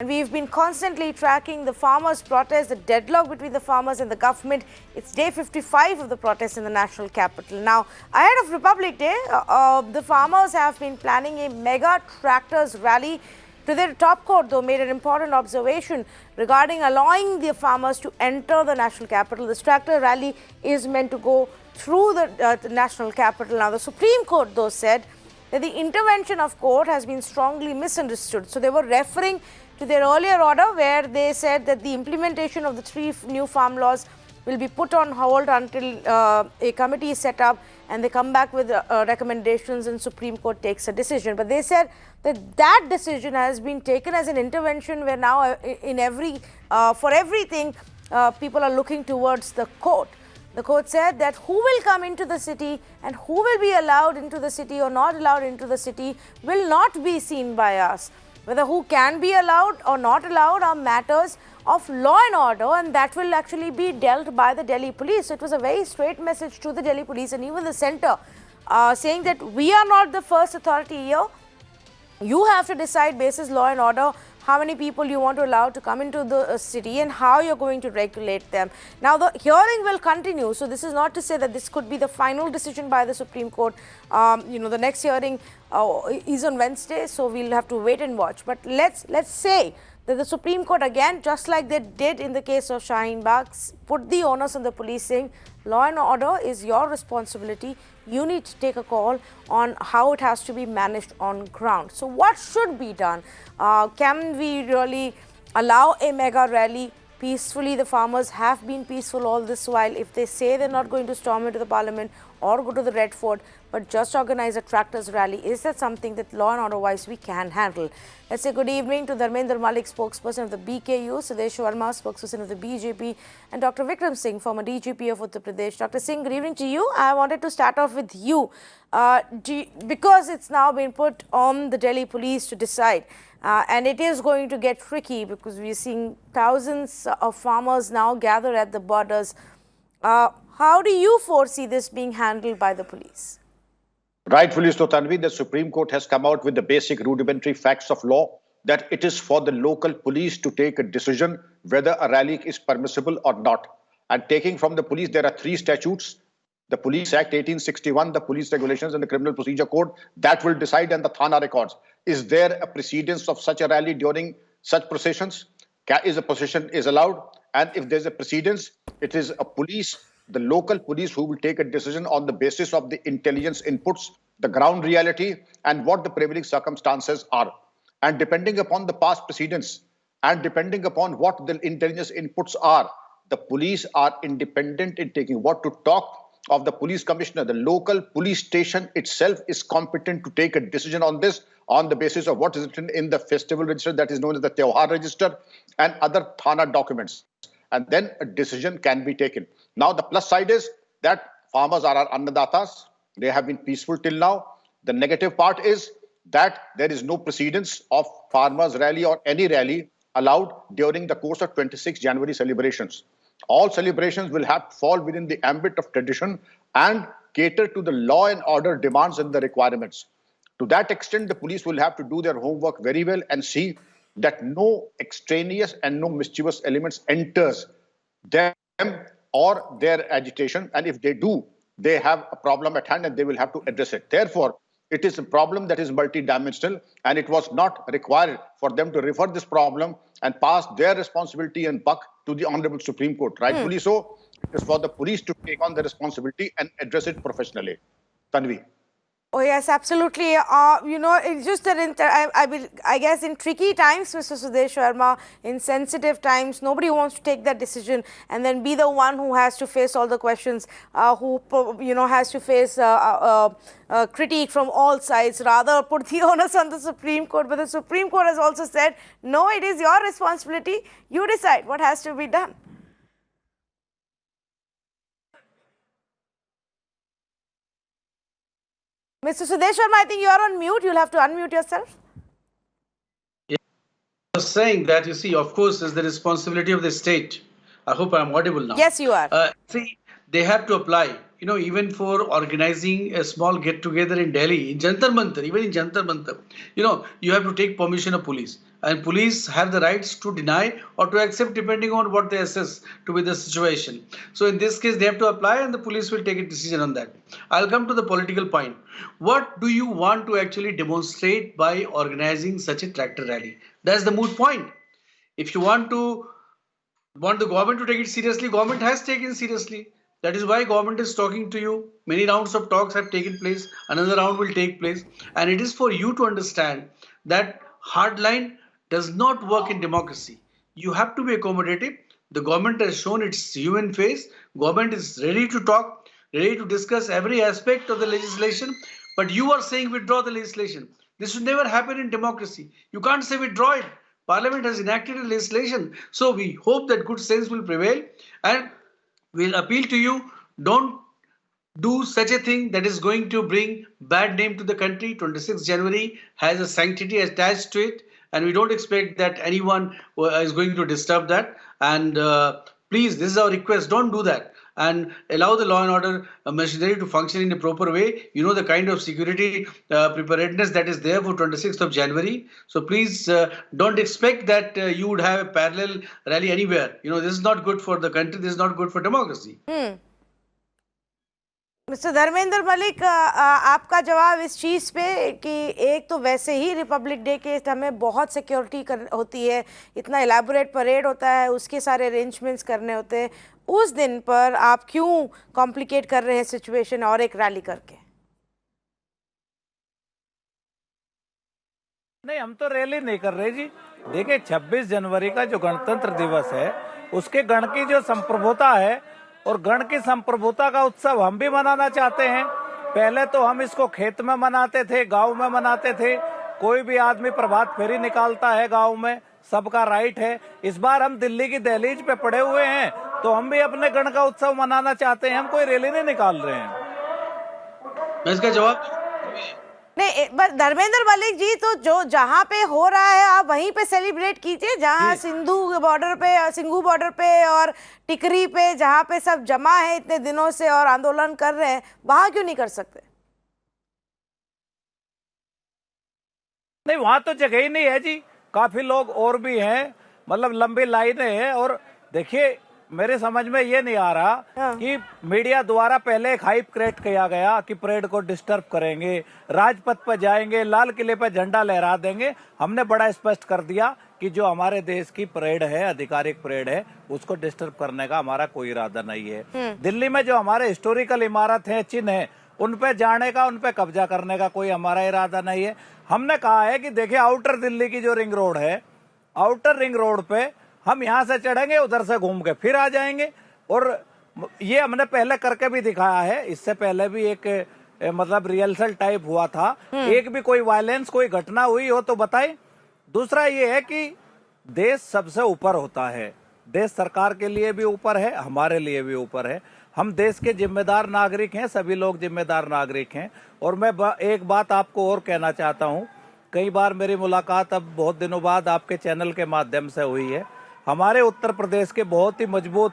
And we've been constantly tracking the farmers' protest, the deadlock between the farmers and the government. It's day 55 of the protest in the national capital. Now, ahead of Republic Day, the farmers have been planning a mega tractors rally. To their top court, though, made an important observation regarding allowing the farmers to enter the national capital. This tractor rally is meant to go through the national capital. Now, the Supreme Court, though, said that the intervention of court has been strongly misunderstood. So they were referring to their earlier order where they said that the implementation of the 3 new farm laws will be put on hold until a committee is set up and they come back with recommendations and Supreme Court takes a decision. But they said that that decision has been taken as an intervention where now for everything people are looking towards the court. The court said that who will come into the city and who will be allowed into the city or not allowed into the city will not be seen by us. Whether who can be allowed or not allowed are matters of law and order, and that will actually be dealt by the Delhi police. So it was a very straight message to the Delhi police and even the centre saying that we are not the first authority here. You have to decide basis law and order how many people you want to allow to come into the city and how you're going to regulate them. Now, the hearing will continue. So this is not to say that this could be the final decision by the Supreme Court. The next hearing is on Wednesday, so we'll have to wait and watch. But let's say that the Supreme Court, again, just like they did in the case of Shaheen Bagh, put the onus on the police saying law and order is your responsibility. You need to take a call on how it has to be managed on ground. So what should be done? Can we really allow a mega rally peacefully? The farmers have been peaceful all this while. If they say they're not going to storm into the parliament or go to the Red Fort, but just organize a tractors rally, is that something that law and order wise we can handle? Let's say good evening to Dharmendra Malik, spokesperson of the BKU, Sudesh Verma, spokesperson of the BJP, and Dr. Vikram Singh, former DGP of Uttar Pradesh. Dr. Singh, good evening to you. I wanted to start off with you because it's now been put on the Delhi police to decide. And it is going to get tricky because we're seeing thousands of farmers now gather at the borders. How do you foresee this being handled by the police? Rightfully so, Tanvi, the Supreme Court has come out with the basic rudimentary facts of law that it is for the local police to take a decision whether a rally is permissible or not. And taking from the police, there are 3 statutes: the Police Act 1861, the Police Regulations, and the Criminal Procedure Code that will decide, and the Thana records. Is there a precedence of such a rally during such processions? Is a procession allowed? And if there's a precedence, it is a police, the local police, who will take a decision on the basis of the intelligence inputs, the ground reality, and what the prevailing circumstances are. And depending upon the past precedents and depending upon what the intelligence inputs are, the police are independent in taking what to talk of the police commissioner. The local police station itself is competent to take a decision on this on the basis of what is written in the festival register, that is known as the Tewhar register, and other Thana documents. And then a decision can be taken. Now, the plus side is that farmers are our annadatas. They have been peaceful till now. The negative part is that there is no precedence of farmers' rally or any rally allowed during the course of 26 January celebrations. All celebrations will have to fall within the ambit of tradition and cater to the law and order demands and the requirements. To that extent, the police will have to do their homework very well and see that no extraneous and no mischievous elements enters them or their agitation. And if they do, they have a problem at hand and they will have to address it. Therefore, it is a problem that is multidimensional, and it was not required for them to refer this problem and pass their responsibility and buck to the Honorable Supreme Court. Rightfully so, it is for the police to take on the responsibility and address it professionally. Tanvi. Oh, yes, absolutely. It's just that I guess in tricky times, Mr. Sudesh Verma, in sensitive times, nobody wants to take that decision and then be the one who has to face all the questions, who has to face critique from all sides, rather put the onus on the Supreme Court. But the Supreme Court has also said, no, it is your responsibility. You decide what has to be done. Mr. Sudesh Verma, I think you are on mute. You'll have to unmute yourself. Yeah, I was saying that, you see, of course, is the responsibility of the state. I hope I'm audible now. Yes, you are. See, they have to apply even for organizing a small get together in Delhi, in Jantar Mantar, even in Jantar Mantar, you have to take permission of police. And police have the rights to deny or to accept depending on what they assess to be the situation. So in this case, they have to apply and the police will take a decision on that. I'll come to the political point. What do you want to actually demonstrate by organizing such a tractor rally? That's the moot point. If you want the government to take it seriously, government has taken seriously. That is why government is talking to you. Many rounds of talks have taken place. Another round will take place. And it is for you to understand that hard line does not work in democracy. You have to be accommodative. The government has shown its human face. Government is ready to talk, ready to discuss every aspect of the legislation. But you are saying withdraw the legislation. This should never happen in democracy. You can't say withdraw it. Parliament has enacted a legislation. So we hope that good sense will prevail, and we'll appeal to you, don't do such a thing that is going to bring bad name to the country. 26th January has a sanctity attached to it, and we don't expect that anyone is going to disturb that. And please, this is our request, don't do that. And allow the law and order machinery to function in a proper way. You know the kind of security preparedness that is there for 26th of January. So please don't expect that you would have a parallel rally anywhere. This is not good for the country. This is not good for democracy. Mister Dharmendra Malik, आपका जवाब इस चीज़ पे कि एक तो वैसे ही Republic day के हमें बहुत सिक्योरिटी होती है, इतना एलैबोरेट परेड होता है, उसके सारे अरेंजमेंट्स करने होते हैं, उस दिन पर आप क्यों कॉम्प्लिकेट कर रहे हैं सिचुएशन और एक रैली करके? नहीं, हम तो रैली नहीं कर रहे जी। देखिए, 26 जनवरी का जो गणतंत्र दिवस है, उसके गण की जो संप्रभुता है और गण की संप्रभुता का उत्सव हम भी मनाना चाहते हैं। पहले तो हम इसको खेत में मनाते थे, गांव में मनाते थे। कोई भी आदमी प्रभात फेरी निकालता है गांव में, सबका राइट है। इस बार हम दिल्ली की दहलीज पे पड़े हुए हैं, तो हम भी अपने गण का उत्सव मनाना चाहते हैं। हम कोई रैली नहीं निकाल रहे हैं। इसका जवाब नहीं, धर्मेंद्र मलिक जी, तो जो जहाँ पे हो रहा है आप वहीं पे सेलिब्रेट कीजिए, जहाँ सिंघू बॉर्डर पे और टिकरी पे, जहाँ पे सब जमा है इतने दिनों से और आंदोलन कर रहे हैं, वहां क्यों नहीं कर सकते? नहीं, वहां तो जगह ही नहीं है जी। काफी लोग और भी हैं, मतलब लंबी लाइनें हैं। और देखिए, मेरे समझ में ये नहीं आ रहा कि मीडिया द्वारा पहले एक हाइप क्रिएट किया गया कि परेड को डिस्टर्ब करेंगे, राजपथ पर जाएंगे, लाल किले पर झंडा लहरा देंगे। हमने बड़ा स्पष्ट कर दिया कि जो हमारे देश की परेड है, आधिकारिक परेड है, उसको डिस्टर्ब करने का हमारा कोई इरादा नहीं है। दिल्ली में जो हमारे हिस्टोरिकल इमारत है, चिन्ह है, उन पे जाने का, उन पे कब्जा करने का कोई हमारा इरादा नहीं है। हमने कहा है कि देखिए, आउटर दिल्ली की जो रिंग रोड है, आउटर रिंग रोड पे हम यहाँ से चढ़ेंगे, उधर से घूम के फिर आ जाएंगे। और ये हमने पहले करके भी दिखाया है। इससे पहले भी एक मतलब रिहर्सल टाइप हुआ था। एक भी कोई वायलेंस, कोई घटना हुई हो तो बताएं। दूसरा ये है कि देश सबसे ऊपर होता है, देश सरकार के लिए भी ऊपर है, हमारे लिए भी ऊपर है। हम देश के जिम्मेदार नागरिक हैं, सभी लोग जिम्मेदार नागरिक हैं। और मैं एक बात आपको और कहना चाहता हूँ। कई बार मेरी मुलाकात अब बहुत दिनों बाद आपके चैनल के माध्यम से हुई है। हमारे उत्तर प्रदेश के बहुत ही मजबूत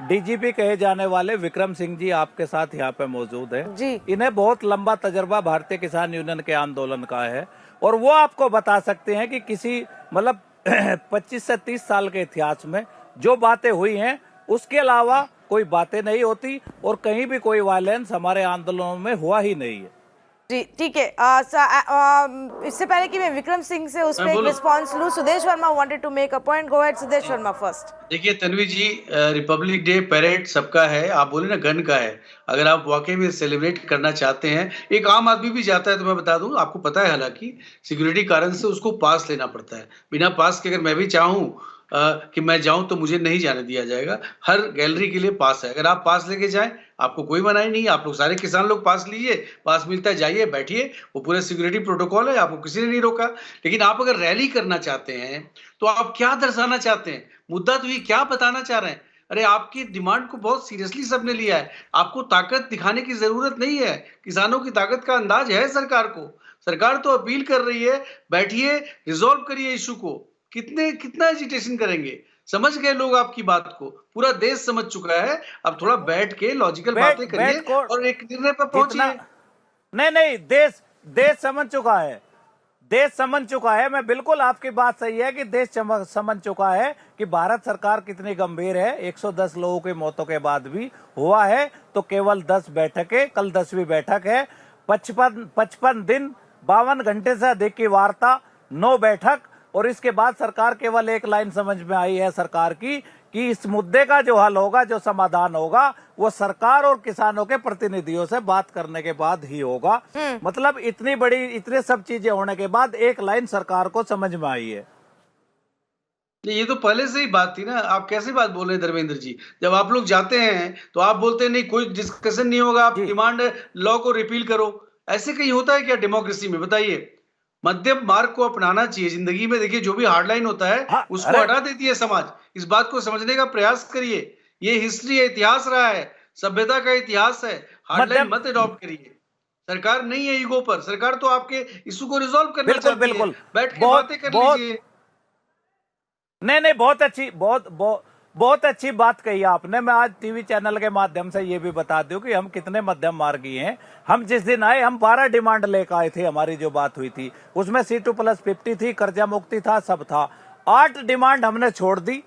डीजीपी कहे जाने वाले विक्रम सिंह जी आपके साथ यहाँ पे मौजूद है। इन्हें बहुत लंबा तजर्बा भारतीय किसान यूनियन के आंदोलन का है, और वो आपको बता सकते हैं कि किसी मतलब 25 से 30 साल के इतिहास में जो बातें हुई हैं, उसके अलावा कोई बातें नहीं होती, और कहीं भी कोई वायलेंस हमारे आंदोलनों में हुआ ही नहीं है। जी, ठीक है। इससे पहले कि मैं विक्रम सिंह से उस पर एक रिस्पॉन्स लूं, Sudesh Verma wanted to make a point. Go ahead Sudesh Verma first. देखिए Tanvi ji, Republic Day parade सबका है, आप बोले ना गन का है। अगर आप वाकई में सेलिब्रेट करना चाहते हैं, एक आम आदमी भी जाता है तो मैं बता दूं, आपको पता है हालांकि सिक्योरिटी कारण से उसको पास लेना पड़ता है। बिना पास के अगर मैं भी चाहूं कि मैं जाऊं तो मुझे नहीं जाने दिया जाएगा। हर गैलरी के लिए पास है। अगर आप पास लेके जाएं, आपको कोई मनाही नहीं। आप लोग सारे किसान लोग पास लीजिए, पास मिलता है, जाइए, बैठिए, वो पूरे सिक्योरिटी प्रोटोकॉल है, आपको किसी ने नहीं रोका। लेकिन आप अगर रैली करना चाहते हैं तो आप क्या दर्शाना चाहते हैं? मुद्दा तो ये क्या बताना चाह रहे हैं? अरे आपकी डिमांड को बहुत सीरियसली सबने लिया है। आपको ताकत दिखाने की जरूरत नहीं है। किसानों की ताकत का अंदाज है सरकार को। सरकार तो अपील कर रही है, बैठिए, रिजॉल्व करिए इशू को। कितना एजिटेशन करेंगे? समझ गए लोग आपकी बात को, पूरा देश समझ चुका है। अब थोड़ा बैठ के लॉजिकल बातें करिए और एक निर्णय पर पहुंचिए। नहीं, देश समझ चुका है, देश समझ चुका है। मैं बिल्कुल, आपकी बात सही है कि देश समझ चुका है कि भारत सरकार कितनी गंभीर है। 110 लोगों की मौतों के बाद भी हुआ है तो केवल 10 बैठकें, कल 10वीं बैठक है। 55 दिन 52 घंटे से अधिक की वार्ता, 9 बैठक, और इसके बाद सरकार केवल एक लाइन समझ में आई है सरकार की कि इस मुद्दे का जो हल होगा, जो समाधान होगा, वो सरकार और किसानों के प्रतिनिधियों से बात करने के बाद ही होगा। मतलब इतने सब चीजें होने के बाद एक लाइन सरकार को समझ में आई है। ये तो पहले से ही बात थी ना। आप कैसे बात बोल रहे हैं धर्मेंद्र जी? जब आप लोग जाते हैं तो आप बोलते हैं नहीं, कोई डिस्कशन नहीं होगा, आप डिमांड लॉ को रिपील करो। ऐसे कहीं होता है क्या डेमोक्रेसी में? बताइए। मध्यम मार्ग को अपनाना चाहिए जिंदगी में। देखिए, जो भी हार्डलाइन होता है उसको हटा देती है समाज। इस बात को समझने का प्रयास करिए। ये हिस्ट्री है, इतिहास रहा है, सभ्यता का इतिहास है। हार्डलाइन मत अडॉप्ट करिए। सरकार नहीं है ईगो पर, सरकार तो आपके इशू को रिजॉल्व करना चाहती है। बैठ के बातें कर लीजिए। नहीं, बहुत अच्छी बात कही आपने। मैं आज टीवी चैनल के माध्यम से ये भी बता दूं कि हम कितने मध्यम मार्गी हैं। हम जिस दिन आए, हम 12 डिमांड लेकर आए थे। हमारी जो बात हुई थी उसमें C2+50 थी, कर्जा मुक्ति था, सब था। 8 डिमांड हमने छोड़ दी,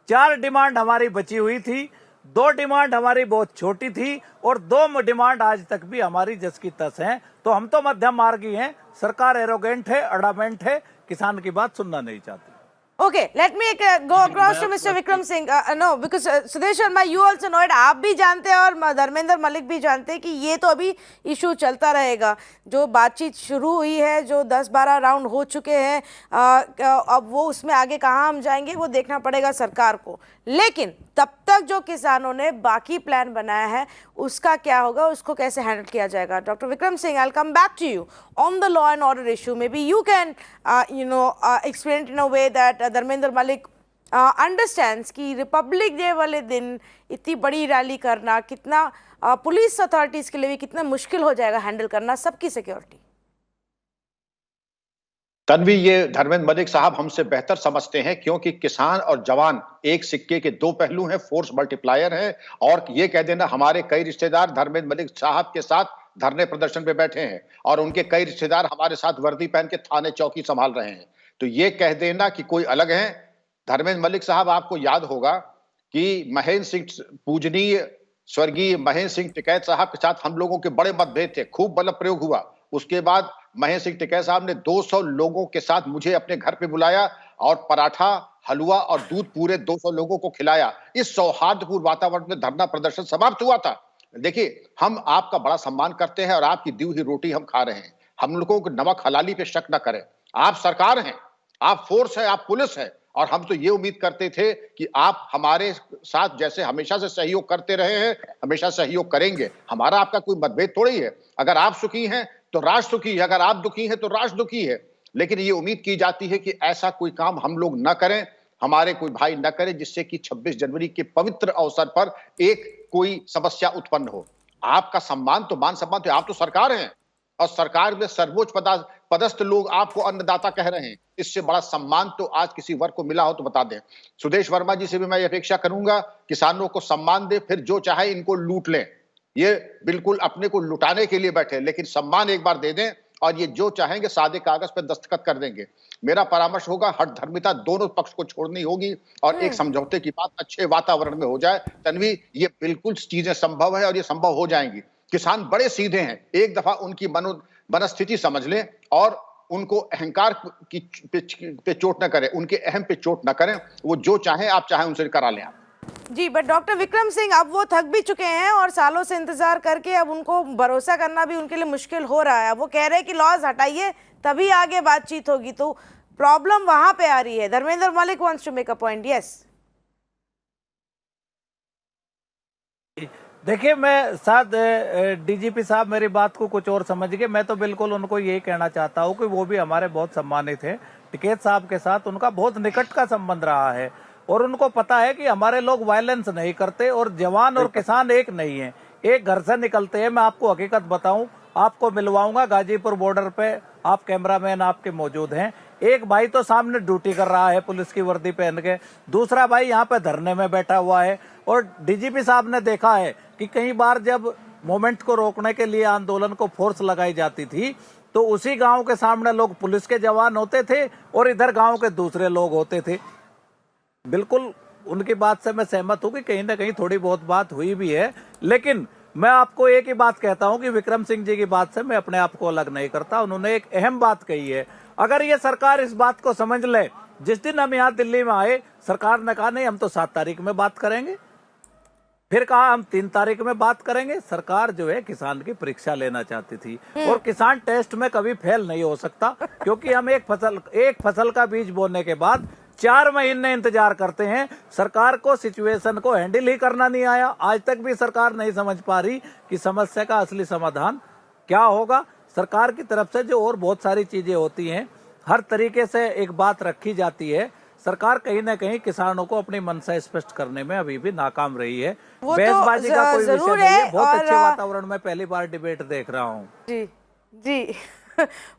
4 डिमांड हमारी बची हुई थी, 2 डिमांड हमारी बहुत छोटी थी, और 2 डिमांड आज तक भी हमारी जस की तस हैं। तो हम तो मध्यम मार्गी हैं। सरकार एरोगेंट है, अडामेंट है, किसान की बात सुनना नहीं चाहती। Okay, let me go across to Mr. Vikram Singh. No, because Sudesh Sharma, you also know it. आप भी जानते हैं और धर्मेंद्र मलिक भी जानते हैं कि ये तो अभी इशू चलता रहेगा। जो बातचीत शुरू हुई है, जो 10-12 राउंड हो चुके हैं, अब वो उसमें आगे कहाँ हम जाएंगे वो देखना पड़ेगा सरकार को। लेकिन तब तक जो किसानों ने बाकी प्लान बनाया है उसका क्या होगा, उसको कैसे हैंडल किया जाएगा? Doctor Vikram Singh, I'll come back to you on the law and order issue. Maybe you can explain it in a way that Dharmendra Malik understands कि रिपब्लिक डे वाले दिन इतनी बड़ी रैली करना कितना पुलिस अथॉरिटीज के लिए भी कितना मुश्किल हो जाएगा हैंडल करना सबकी सिक्योरिटी। तन्वी, ये धर्मेंद्र मलिक साहब हमसे बेहतर समझते हैं, क्योंकि किसान और जवान एक सिक्के के 2 पहलू हैं, फोर्स मल्टीप्लायर हैं। और ये कह देना, हमारे कई रिश्तेदार धर्मेंद्र मलिक साहब के साथ धरने प्रदर्शन पे बैठे हैं और उनके कई रिश्तेदार हमारे साथ वर्दी पहन के थाने चौकी संभाल रहे हैं। तो ये कह देना कि कोई अलग है। धर्मेंद्र मलिक साहब, आपको याद होगा कि महेंद्र सिंह, पूजनीय स्वर्गीय महेंद्र सिंह टिकैत साहब के साथ हम लोगों के बड़े मतभेद थे, खूब बल प्रयोग हुआ। उसके बाद महेंद्र सिंह टिकैत साहब ने 200 लोगों के साथ मुझे अपने घर पे बुलाया और पराठा, हलवा और दूध पूरे 200 लोगों को खिलाया। इस सौहार्दपूर्ण वातावरण में धरना प्रदर्शन समाप्त हुआ था। देखिए, हम आपका बड़ा सम्मान करते हैं और आपकी दी हुई रोटी हम खा रहे हैं। हम लोगों को नमक हलाली पे शक न करें। आप सरकार हैं, आप फोर्स है, आप पुलिस है, और हम तो ये उम्मीद करते थे कि आप हमारे साथ जैसे हमेशा से सहयोग करते रहे हैं, हमेशा सहयोग करेंगे। हमारा आपका कोई मतभेद थोड़ी है। अगर आप सुखी हैं तो राष्ट्र सुखी है, अगर आप दुखी हैं तो राष्ट्र दुखी है। लेकिन ये उम्मीद की जाती है कि ऐसा कोई काम हम लोग न करें, हमारे कोई भाई न करें, जिससे कि 26 जनवरी के पवित्र अवसर पर एक कोई समस्या उत्पन्न हो। आपका सम्मान तो मान सम्मान तो, आप तो सरकार हैं और सरकार में सर्वोच्च पदस्थ लोग आपको अन्नदाता कह रहे हैं। इससे बड़ा सम्मान तो आज किसी वर्ग को मिला हो तो बता दें। सुदेश वर्मा जी से भी मैं अपेक्षा करूंगा, किसानों को सम्मान दे, फिर जो चाहे इनको लूट लें। ये बिल्कुल अपने को लुटाने के लिए बैठे, लेकिन सम्मान एक बार दे दें और ये जो चाहेंगे सादे कागज पर दस्तखत कर देंगे। मेरा परामर्श होगा, हठ धर्मिता दोनों पक्ष को छोड़नी होगी और एक समझौते की बात अच्छे वातावरण में हो जाए। तन्वी, ये बिल्कुल चीजें संभव है और ये संभव हो जाएंगी। किसान बड़े सीधे हैं, एक दफा उनकी मनस्थिति समझ लें और उनको अहंकार पे चोट न करें, उनके अहम पे चोट न करें। वो जो चाहें, आप चाहें उनसे करा लें आप। जी, बट डॉक्टर विक्रम सिंह, अब वो थक भी चुके हैं और सालों से इंतजार करके अब उनको भरोसा करना भी उनके लिए मुश्किल हो रहा है। वो कह रहे हैं कि लॉज हटाइए तभी आगे बातचीत होगी, तो प्रॉब्लम वहां पे आ रही है। Dharmendra Malik wants to make a point. Yes, देखिए, मैं साथ डीजीपी साहब मेरी बात को कुछ और समझ गए। मैं तो बिल्कुल उनको यही कहना चाहता हूँ कि वो भी हमारे बहुत सम्मानित हैं। टिकैत साहब के साथ उनका बहुत निकट का संबंध रहा है और उनको पता है कि हमारे लोग वायलेंस नहीं करते और जवान और किसान एक नहीं है, एक घर से निकलते हैं। मैं आपको हकीकत बताऊं, आपको मिलवाऊंगा गाजीपुर बॉर्डर पे, आप कैमरामैन आपके मौजूद हैं। एक भाई तो सामने ड्यूटी कर रहा है पुलिस की वर्दी पहन के, दूसरा भाई यहाँ पे धरने में बैठा हुआ है। और डीजीपी साहब ने देखा है कि कई बार जब मूवमेंट को रोकने के लिए आंदोलन को फोर्स लगाई जाती थी तो उसी गांव के सामने लोग पुलिस के जवान होते थे और इधर गांव के दूसरे लोग होते थे। बिल्कुल उनकी बात से मैं सहमत हूं कि कहीं ना कहीं थोड़ी बहुत बात हुई भी है, लेकिन मैं आपको एक ही बात कहता हूं कि विक्रम सिंह जी की बात से मैं अपने आप को अलग नहीं करता। उन्होंने एक अहम बात कही है, अगर ये सरकार इस बात को समझ ले, जिस दिन हम यहाँ दिल्ली में आए सरकार ने कहा नहीं हम तो 7 तारीख में बात करेंगे, फिर कहा हम 3 तारीख में बात करेंगे। सरकार जो है किसान की परीक्षा लेना चाहती थी और किसान टेस्ट में कभी फेल नहीं हो सकता, क्योंकि हम एक फसल का बीज बोने के बाद 4 महीने इंतजार करते हैं। सरकार को सिचुएशन को हैंडल ही करना नहीं आया। आज तक भी सरकार नहीं समझ पा रही कि समस्या का असली समाधान क्या होगा। सरकार की तरफ से जो और बहुत सारी चीजें होती हैं, हर तरीके से एक बात रखी जाती है, सरकार कहीं ना कहीं किसानों को अपनी मनसा स्पष्ट करने में अभी भी नाकाम रही है। बहसबाजी का कोई विषय नहीं है। बहुत अच्छे वातावरण में पहली बार डिबेट देख रहा हूँ। जी जी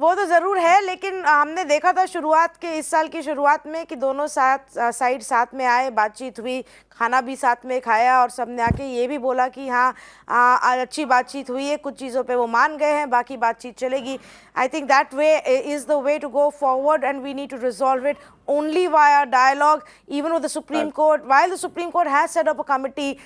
वो तो जरूर है, लेकिन हमने देखा था शुरुआत के इस साल की शुरुआत में कि दोनों साइड साथ में आए, बातचीत हुई, खाना भी साथ में खाया और सबने आके ये भी बोला कि हाँ आज अच्छी बातचीत हुई है, कुछ चीज़ों पे वो मान गए हैं, बाकी बातचीत चलेगी। I think that way is the way to go forward and we need to resolve it only via dialogue, even with the Supreme Court. While the Supreme Court has set up a committee,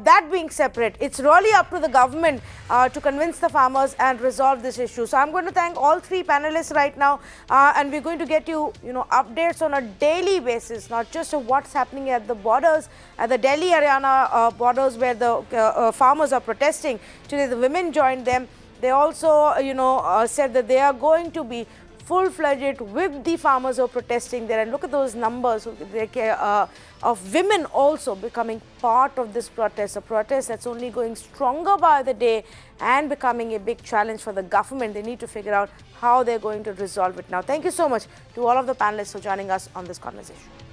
that being separate, it's really up to the government to convince the farmers and resolve this issue. So I'm going to thank all 3 panelists right now, and we're going to get you updates on a daily basis, not just of what's happening at the borders, at the Delhi-Haryana borders where the farmers are protesting. Today the women joined them. They also said that they are going to be full-fledged with the farmers who are protesting there, and look at those numbers of women also becoming part of this protest, a protest that's only going stronger by the day and becoming a big challenge for the government. They need to figure out how they're going to resolve it now. Thank you so much to all of the panelists for joining us on this conversation.